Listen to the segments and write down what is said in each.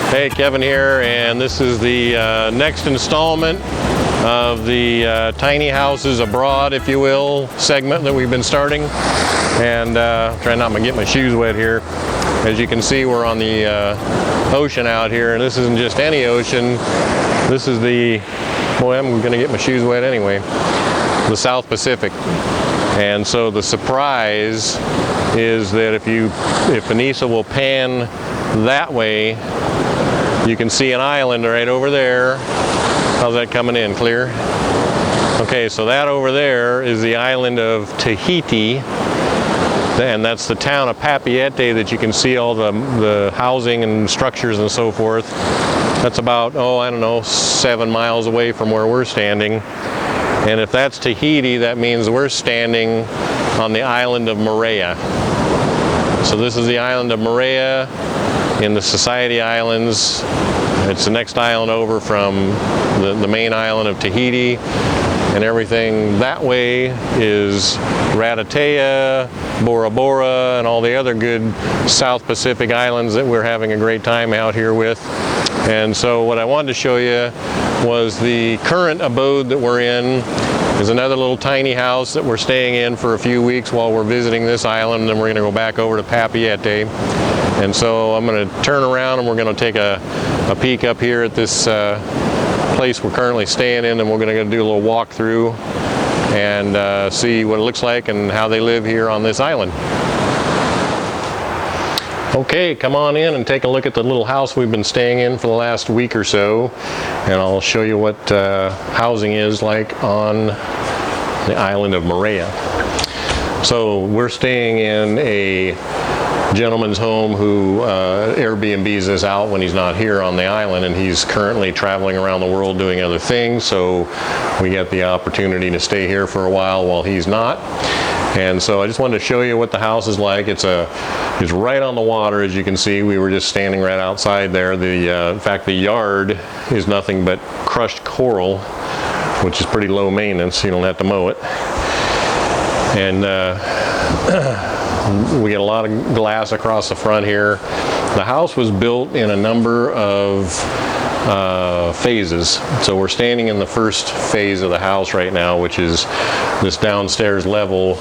Hey, Kevin here, and this is the next installment of the tiny houses abroad, if you will, segment that we've been starting. And trying not to get my shoes wet here. As you can see, we're on the ocean out here, and this isn't just any ocean. This is the, boy, I'm going to get my shoes wet anyway, the South Pacific. And so the surprise is that if Anissa will pan that way, you can see an island right over there. How's that coming in? Clear? Okay, so that over there is the island of Tahiti, and that's the town of Papeete that you can see all the housing and structures and so forth. That's about, oh, I don't know, 7 miles away from where we're standing. And if that's Tahiti, that means we're standing on the island of Moorea. So this is the island of Moorea in the Society Islands. It's the next island over from the main island of Tahiti, and everything that way is Ratatea, Bora Bora, and all the other good South Pacific islands that we're having a great time out here with. And so what I wanted to show you was the current abode that we're in. Is another little tiny house that we're staying in for a few weeks while we're visiting this island, and then we're going to go back over to Papeete. And so I'm going to turn around and we're going to take a peek up here at this place we're currently staying in, and we're going to do a little walk through and see what it looks like and how they live here on this island. Okay, come on in and take a look at the little house we've been staying in for the last week or so, and I'll show you what housing is like on the island of Moorea. So we're staying in a gentleman's home who Airbnbs us out when he's not here on the island, and he's currently traveling around the world doing other things, so we get the opportunity to stay here for a while he's not. And so I just wanted to show you what the house is like. It's right on the water, as you can see. We were just standing right outside there. In fact, the yard is nothing but crushed coral, which is pretty low maintenance. You don't have to mow it. And we get a lot of glass across the front here. The house was built in a number of phases. So we're standing in the first phase of the house right now, which is this downstairs level,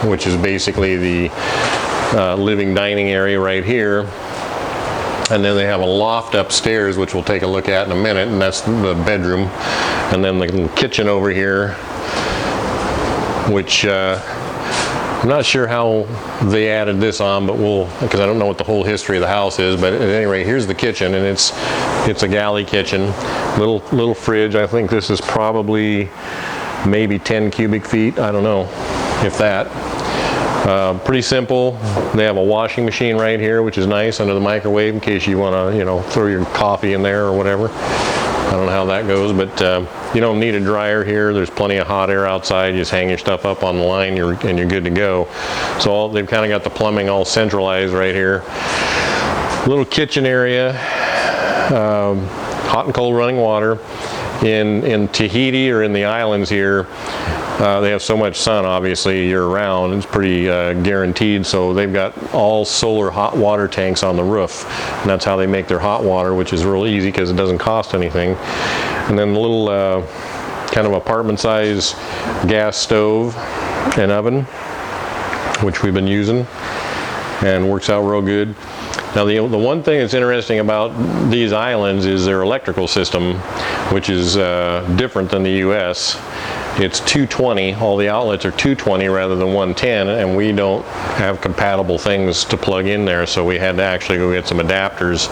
which is basically the living dining area right here. And then they have a loft upstairs, which we'll take a look at in a minute, and that's the bedroom. And then the little kitchen over here, which I'm not sure how they added this on, but because I don't know what the whole history of the house is, but at any rate, here's the kitchen, and it's a galley kitchen. Little fridge. I think this is probably maybe 10 cubic feet. I don't know, if that. Pretty simple. They have a washing machine right here, which is nice, under the microwave in case you want to, throw your coffee in there or whatever. I don't know how that goes, but you don't need a dryer here. There's plenty of hot air outside. You just hang your stuff up on the line and you're good to go. So they've kind of got the plumbing all centralized right here. Little kitchen area, hot and cold running water. In Tahiti, or in the islands here, they have so much sun, obviously, year-round. It's pretty guaranteed, so they've got all solar hot water tanks on the roof, and that's how they make their hot water, which is real easy because it doesn't cost anything. And then a little kind of apartment-size gas stove and oven, which we've been using, and works out real good. Now the one thing that's interesting about these islands is their electrical system, which is different than the US. It's 220, all the outlets are 220 rather than 110, and we don't have compatible things to plug in there, so we had to actually go get some adapters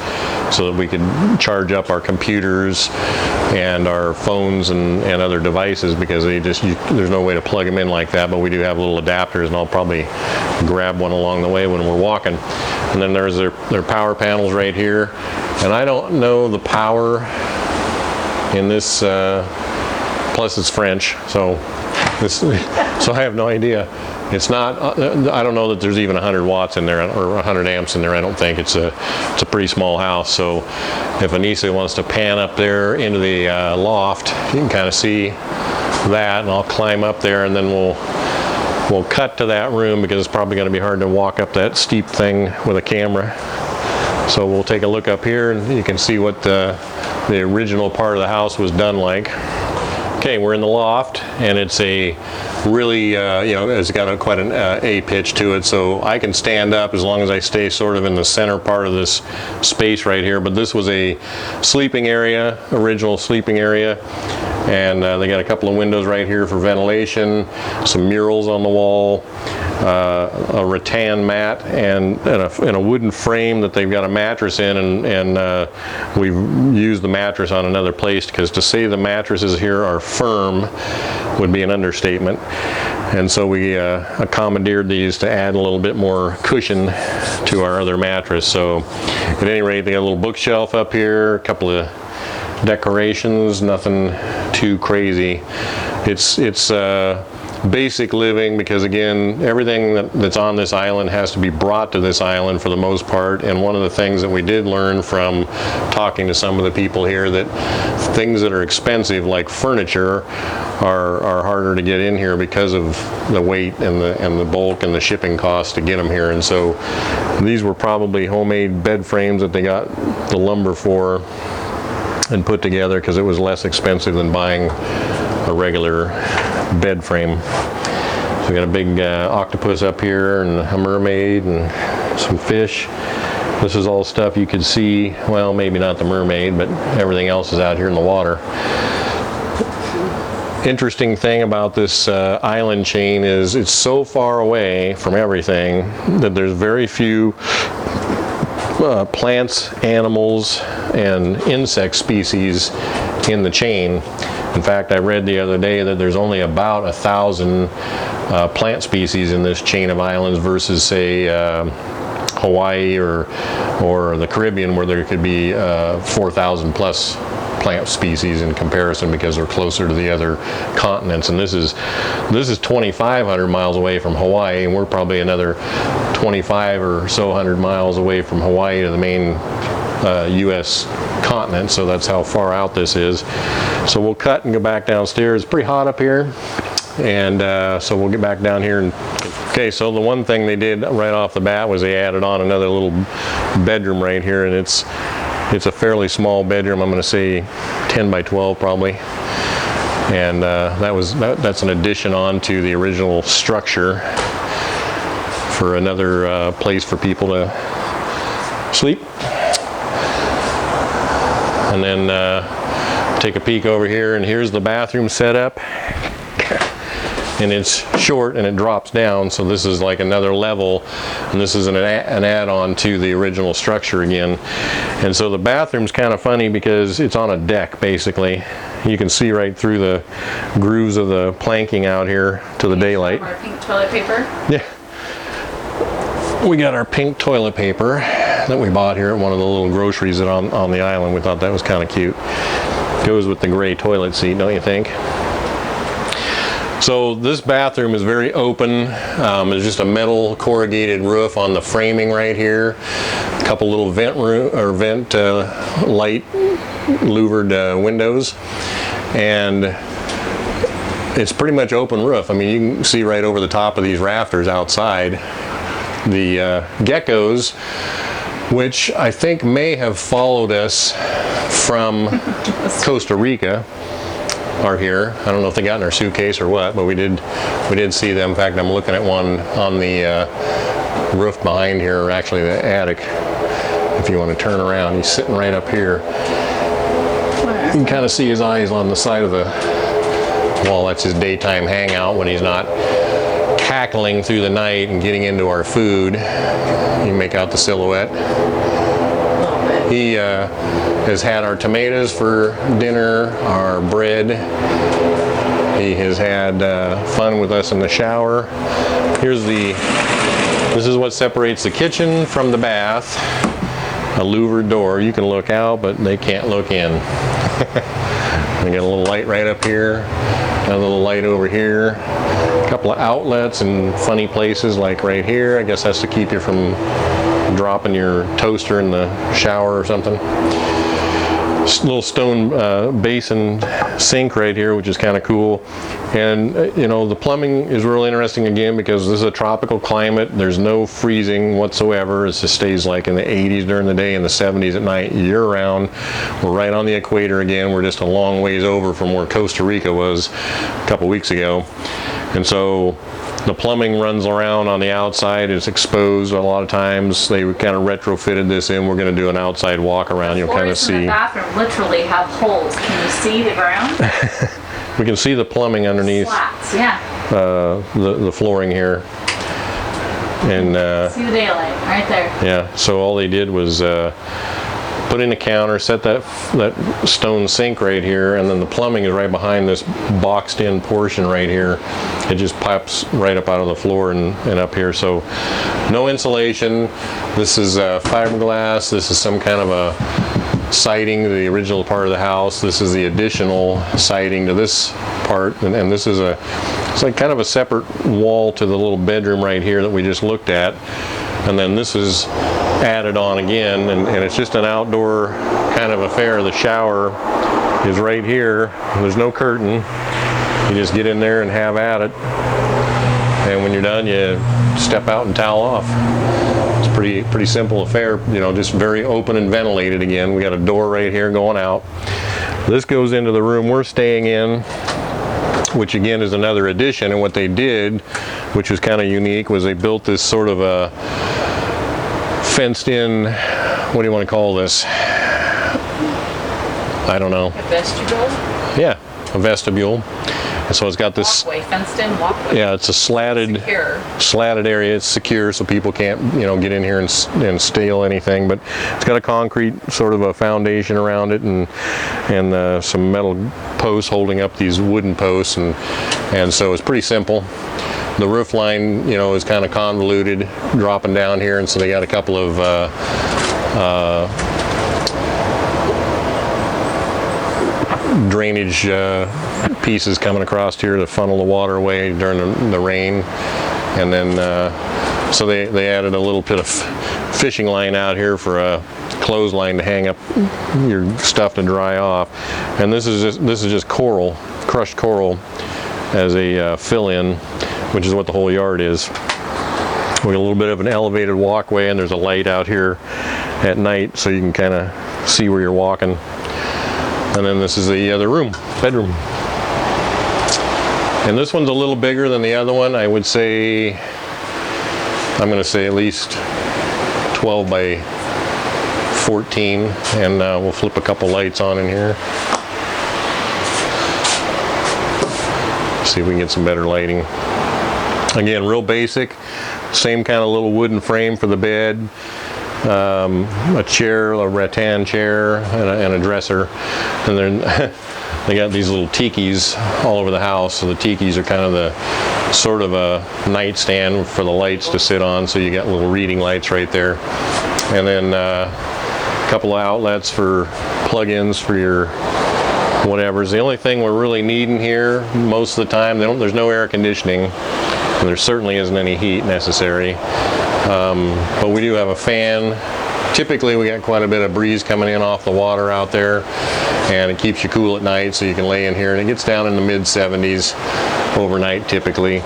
so that we could charge up our computers and our phones and other devices, because there's no way to plug them in like that, but we do have little adapters, and I'll probably grab one along the way when we're walking. And then there's their power panels right here, and I don't know the power in this, plus it's French, so I have no idea. It's not, I don't know that there's even 100 watts in there, or 100 amps in there. I don't think. It's a pretty small house, so if Anissa wants to pan up there into the loft, you can kind of see that, and I'll climb up there, and then we'll cut to that room, because it's probably going to be hard to walk up that steep thing with a camera. So we'll take a look up here and you can see what the original part of the house was done like. Okay, we're in the loft, and it's a really, you know, it's got quite an A pitch to it, so I can stand up as long as I stay sort of in the center part of this space right here. But this was a sleeping area, original sleeping area, and they got a couple of windows right here for ventilation, some murals on the wall, a rattan mat, and a wooden frame that they've got a mattress in, and we've used the mattress on another place, because to say the mattresses here are firm would be an understatement. And so we commandeered these to add a little bit more cushion to our other mattress. So at any rate, they got a little bookshelf up here, a couple of decorations, nothing too crazy. It's basic living, because again, everything that's on this island has to be brought to this island for the most part. And one of the things that we did learn from talking to some of the people here, that things that are expensive like furniture are harder to get in here because of the weight and the bulk and the shipping costs to get them here. And so these were probably homemade bed frames that they got the lumber for and put together, because it was less expensive than buying a regular bed frame. So we got a big octopus up here, and a mermaid, and some fish. This is all stuff you could see, well, maybe not the mermaid, but everything else is out here in the water. Interesting thing about this island chain is it's so far away from everything that there's very few plants, animals, and insect species in the chain. In fact, I read the other day that there's only about 1,000 plant species in this chain of islands versus, say, Hawaii or the Caribbean, where there could be 4,000 plus plant species in comparison, because they're closer to the other continents. And this is 2,500 miles away from Hawaii, and we're probably another 25 or so 100 miles away from Hawaii to the main U.S. continent. So that's how far out this is. So we'll cut and go back downstairs. It's pretty hot up here, and so we'll get back down here. And okay, so the one thing they did right off the bat was they added on another little bedroom right here, and it's a fairly small bedroom. I'm going to say 10 by 12 probably, and that's an addition on to the original structure for another place for people to sleep. And then take a peek over here, and here's the bathroom setup. And it's short and it drops down, so this is like another level, and this is an add-on to the original structure again. And so the bathroom's kind of funny because it's on a deck basically. You can see right through the grooves of the planking out here to the daylight. Our pink toilet paper. Yeah. We got our pink toilet paper that we bought here at one of the little groceries that on the island. We thought that was kind of cute. Goes with the gray toilet seat, don't you think? So this bathroom is very open. There's just a metal corrugated roof on the framing right here. A couple little vent light louvered windows, and it's pretty much open roof. I mean, you can see right over the top of these rafters outside. The geckos, which I think may have followed us from Costa Rica, are here. I don't know if they got in our suitcase or what, but we did see them. In fact, I'm looking at one on the roof behind here, or actually the attic. If you want to turn around, he's sitting right up here. You can kind of see his eyes on the side of the wall. That's his daytime hangout when he's not cackling through the night and getting into our food. You can make out the silhouette. He has had our tomatoes for dinner, our bread. He has had fun with us in the shower. This is what separates the kitchen from the bath. A louvered door. You can look out, but they can't look in. We got a little light right up here, a little light over here, a couple of outlets in funny places like right here. I guess that's to keep you from dropping your toaster in the shower or something. little stone basin sink right here, which is kind of cool. And you know, the plumbing is really interesting again because this is a tropical climate. There's no freezing whatsoever. It just stays like in the 80s during the day and the 70s at night year round. We're right on the equator again. We're just a long ways over from where Costa Rica was a couple weeks ago. And so the plumbing runs around on the outside. It's exposed a lot of times. They kind of retrofitted this in. We're going to do an outside walk around. You'll kind of see. The bathroom literally have holes. Can you see the ground? We can see the plumbing underneath. Slats, yeah. The flooring here. And see the daylight right there. Yeah. So all they did was put in a counter, set that stone sink right here, and then the plumbing is right behind this boxed in portion right here. It just pops right up out of the floor and up here. So no insulation. This is fiberglass. This is some kind of a siding, the original part of the house. This is the additional siding to this part, and this is it's like kind of a separate wall to the little bedroom right here that we just looked at. And then this is added on again, and it's just an outdoor kind of affair. The shower is right here. There's no curtain. You just get in there and have at it. And when you're done, you step out and towel off. It's a pretty simple affair, you know, just very open and ventilated again. We got a door right here going out. This goes into the room we're staying in, which again is another addition. And what they did, which was kind of unique, was they built this sort of a fenced in, what do you want to call this? I don't know. A vestibule? Yeah, a vestibule. And so it's got this walkway, fenced in walkway. Yeah, it's a slatted area. It's secure, so people can't, you know, get in here and steal anything. But it's got a concrete sort of a foundation around it, and some metal posts holding up these wooden posts, and so it's pretty simple. The roof line, you know, is kind of convoluted, dropping down here, and so they got a couple of drainage pieces coming across here to funnel the water away during the rain. And then so they added a little bit of fishing line out here for a clothesline to hang up your stuff to dry off. And this is just coral, crushed coral, as a fill-in, which is what the whole yard is. We got a little bit of an elevated walkway, and there's a light out here at night so you can kind of see where you're walking. And then this is the other room, bedroom. And this one's a little bigger than the other one. I would say, I'm going to say at least 12 by 14. And we'll flip a couple lights on in here. See if we can get some better lighting. Again, real basic. Same kind of little wooden frame for the bed. A chair, a rattan chair, and a dresser. And then they got these little tikis all over the house. So the tikis are kind of the sort of a nightstand for the lights to sit on. So you got little reading lights right there. And then a couple of outlets for plug-ins for your whatever's. The only thing we're really needing here most of the time, there's no air conditioning. And there certainly isn't any heat necessary. But we do have a fan. Typically we got quite a bit of breeze coming in off the water out there, and it keeps you cool at night, so you can lay in here, and it gets down in the mid 70s overnight typically.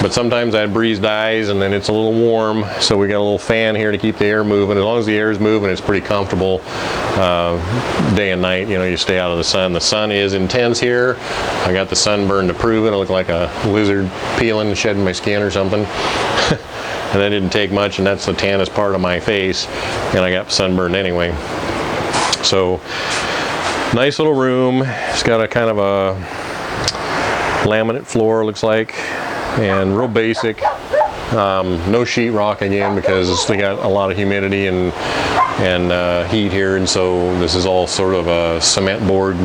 But sometimes that breeze dies and then it's a little warm, so we got a little fan here to keep the air moving. As long as the air is moving, it's pretty comfortable day and night. You know, you stay out of the sun. The sun is intense here. I got the sunburn to prove it. I look like a lizard peeling and shedding my skin or something. And that didn't take much, and that's the tannest part of my face, and I got sunburned anyway. So nice little room. It's got a kind of a laminate floor, looks like, and real basic. No sheetrock again, because they got a lot of humidity and heat here, and so this is all sort of a cement board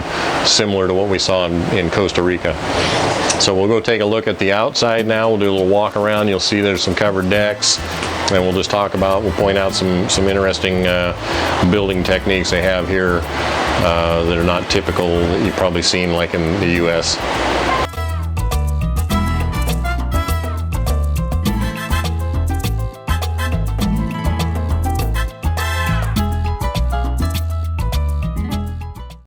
similar to what we saw in Costa Rica. So we'll go take a look at the outside now. We'll do a little walk around. You'll see there's some covered decks, and we'll just we'll point out some interesting building techniques they have here that are not typical that you've probably seen like in the US.